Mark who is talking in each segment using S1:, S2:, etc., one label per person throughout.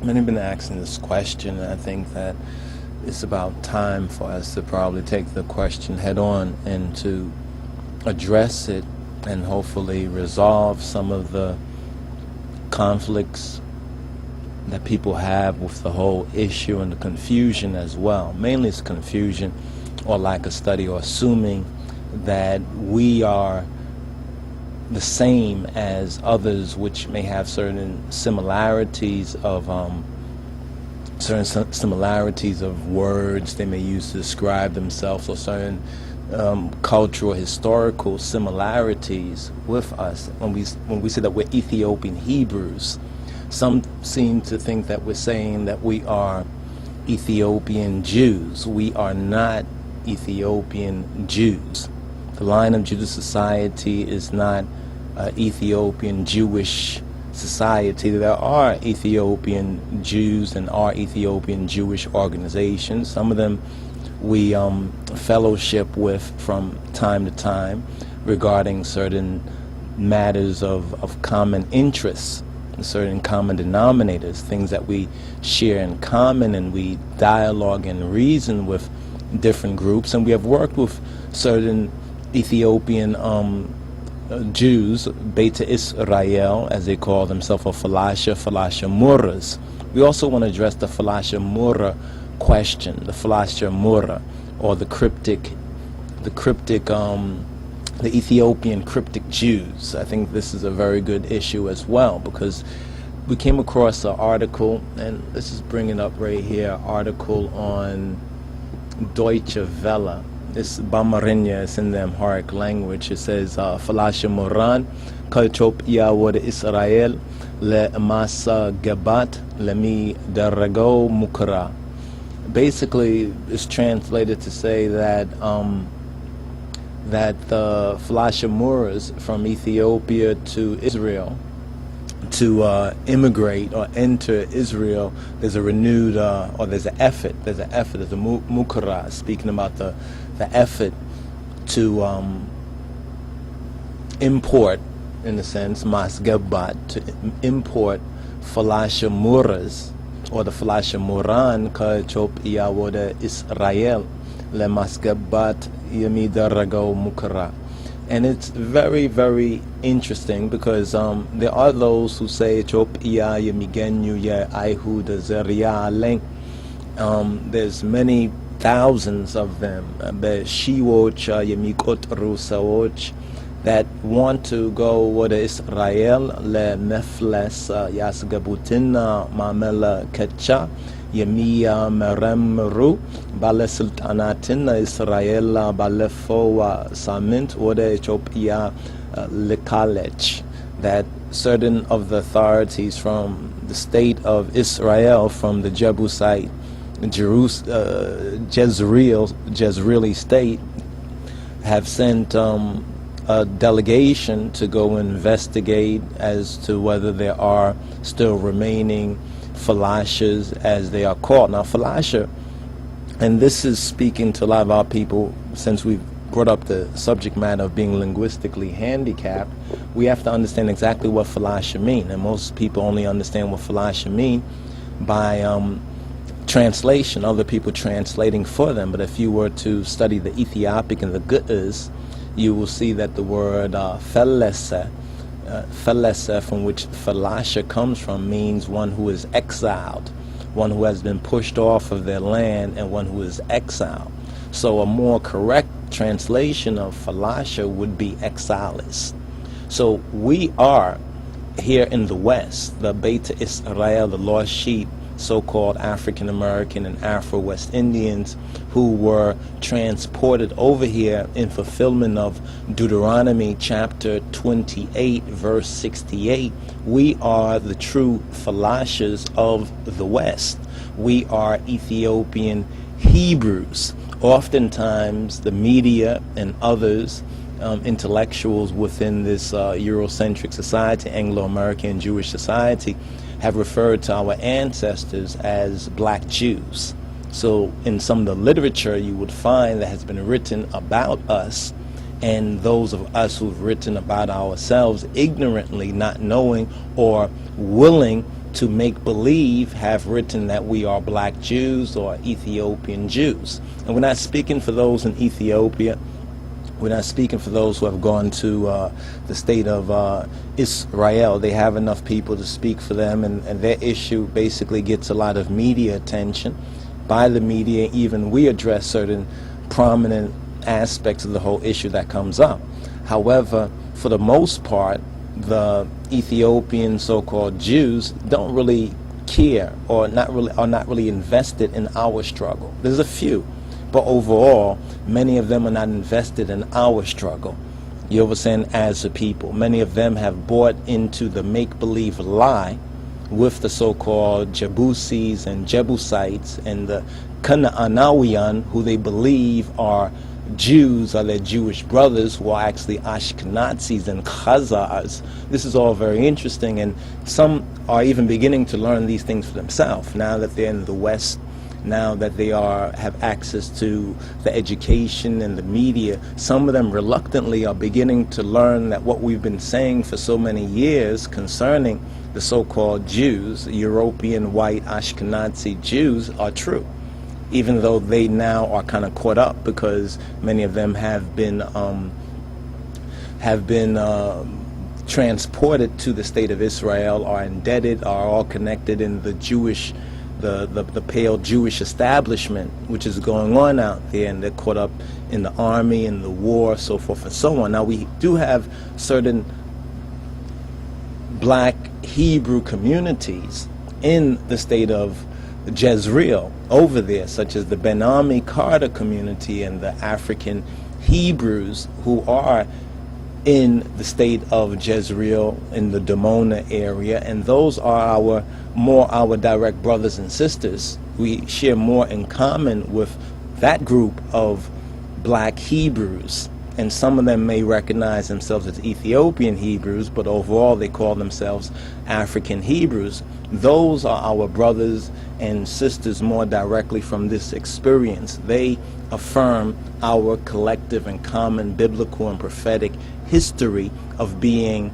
S1: Many have been asking this question, and I think that it's about time for us to probably take the question head on and to address it and hopefully resolve some of the conflicts that people have with the whole issue and the confusion as well. Mainly it's confusion or lack of study or assuming that we are the same as others which may have certain similarities of words they may use to describe themselves, or certain cultural historical similarities with us. When we say that we're Ethiopian Hebrews, some seem to think that we're saying that we are Ethiopian Jews. We are not Ethiopian Jews. The line of Judah society is not Ethiopian Jewish society. There are Ethiopian Jews and are Ethiopian Jewish organizations. Some of them we fellowship with from time to time regarding certain matters of common interests, certain common denominators, things that we share in common, and we dialogue and reason with different groups. And we have worked with certain Ethiopian Jews, Beta Israel, as they call themselves, or Falasha Murras. We also want to address the Falasha Murra question, the Falasha Murra, or the Ethiopian cryptic Jews. I think this is a very good issue as well, because we came across an article, and let's just bring it up right here, article on Deutsche Welle. It's Bamarinya, it's in the Amharic language. It says, Falasha Moran, Kalchop Yawad Israel, Le Masa Gabat, Lemi Darago Mukra. Basically, it's translated to say that that the Falasha Murras from Ethiopia to Israel to immigrate or enter Israel, there's a renewed, or there's an effort, there's a mukara, speaking about the effort to import, in a sense, masgabat, to import Falasha Murras, or the Falasha Muran, ka chop iyawoda Israel, le masgabat yamida rago mukara. And it's very, very interesting, because there are those who say chop iya yamigenyu ya aihud zeria leng. There's many thousands of them, that want to go with Israel, le nefles yasgabutina mamela kecha yemiya meremru bale sultanatina Israel balefowa samint wode chopia lekalech. That certain of the authorities from the state of Israel, from the Jebusite Jezreeli state, have sent a delegation to go investigate as to whether there are still remaining Falashas, as they are called. Now, Falasha, and this is speaking to a lot of our people, since we've brought up the subject matter of being linguistically handicapped, we have to understand exactly what Falasha mean. And most people only understand what Falasha mean by translation, other people translating for them. But if you were to study the Ethiopic and the Gu'as, you will see that the word felese, from which Falasha comes from, means one who is exiled, one who has been pushed off of their land, and one who is exiled. So a more correct translation of Falasha would be exiles. So we are here in the West, the Beta Israel, the lost sheep, so-called African American and Afro-West Indians, who were transported over here in fulfillment of Deuteronomy chapter 28 verse 68. We are the true Falashas of the West. We are Ethiopian Hebrews. Oftentimes the media and others, intellectuals within this Eurocentric society, Anglo-American Jewish society, have referred to our ancestors as black Jews. So in some of the literature you would find that has been written about us, and those of us who've written about ourselves ignorantly, not knowing or willing to make believe have written that we are black Jews or Ethiopian Jews. And we're not speaking for those in Ethiopia. We're not speaking for those who have gone to the state of Israel. They have enough people to speak for them, and their issue basically gets a lot of media attention. By the media, even we address certain prominent aspects of the whole issue that comes up. However, for the most part, the Ethiopian so-called Jews don't really care or are not really invested in our struggle. There's a few, but overall, many of them are not invested in our struggle. You understand? As a people, many of them have bought into the make-believe lie with the so-called Jebusis and Jebusites and the Canaanawian, who they believe are Jews, are their Jewish brothers, who are actually Ashkenazis and Khazars. This is all very interesting, and some are even beginning to learn these things for themselves now that they're in the West, now that they have access to the education and the media. Some of them reluctantly are beginning to learn that what we've been saying for so many years concerning the so-called Jews, European white Ashkenazi Jews, are true, even though they now are kind of caught up because many of them have been transported to the state of Israel, are indebted, are all connected in the Jewish, the pale Jewish establishment which is going on out there, and they're caught up in the army and the war, so forth and so on. Now we do have certain black Hebrew communities in the state of Jezreel over there, such as the Ben-Ami Carter community and the African Hebrews who are in the state of Jezreel in the Dimona area, and those are our direct brothers and sisters. We share more in common with that group of black Hebrews, and some of them may recognize themselves as Ethiopian Hebrews, but overall they call themselves African Hebrews. Those are our brothers and sisters more directly from this experience. They affirm our collective and common biblical and prophetic history of being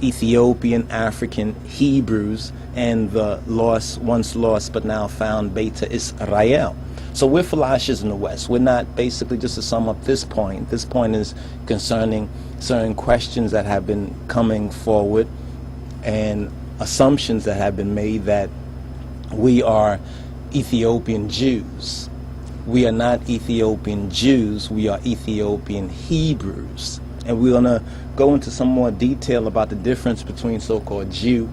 S1: Ethiopian African Hebrews and the once lost but now found Beta Israel. So we're Falashas in the West. We're not, basically, just to sum up this point is concerning certain questions that have been coming forward and assumptions that have been made that we are Ethiopian Jews. We are not Ethiopian Jews, we are Ethiopian Hebrews. And we're going to go into some more detail about the difference between so-called Jew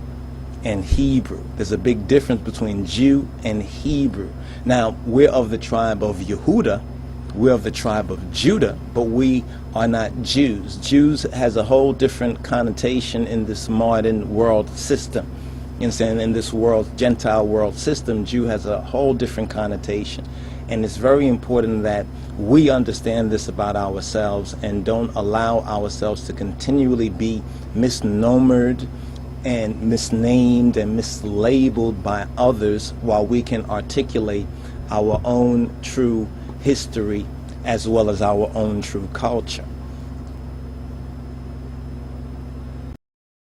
S1: and Hebrew. There's a big difference between Jew and Hebrew. Now, we're of the tribe of Yehuda, we're of the tribe of Judah, but we are not Jews. Jews has a whole different connotation in this modern world system. You understand? In this world, Gentile world system, Jew has a whole different connotation. And it's very important that we understand this about ourselves and don't allow ourselves to continually be misnomered and misnamed and mislabeled by others, while we can articulate our own true history as well as our own true culture.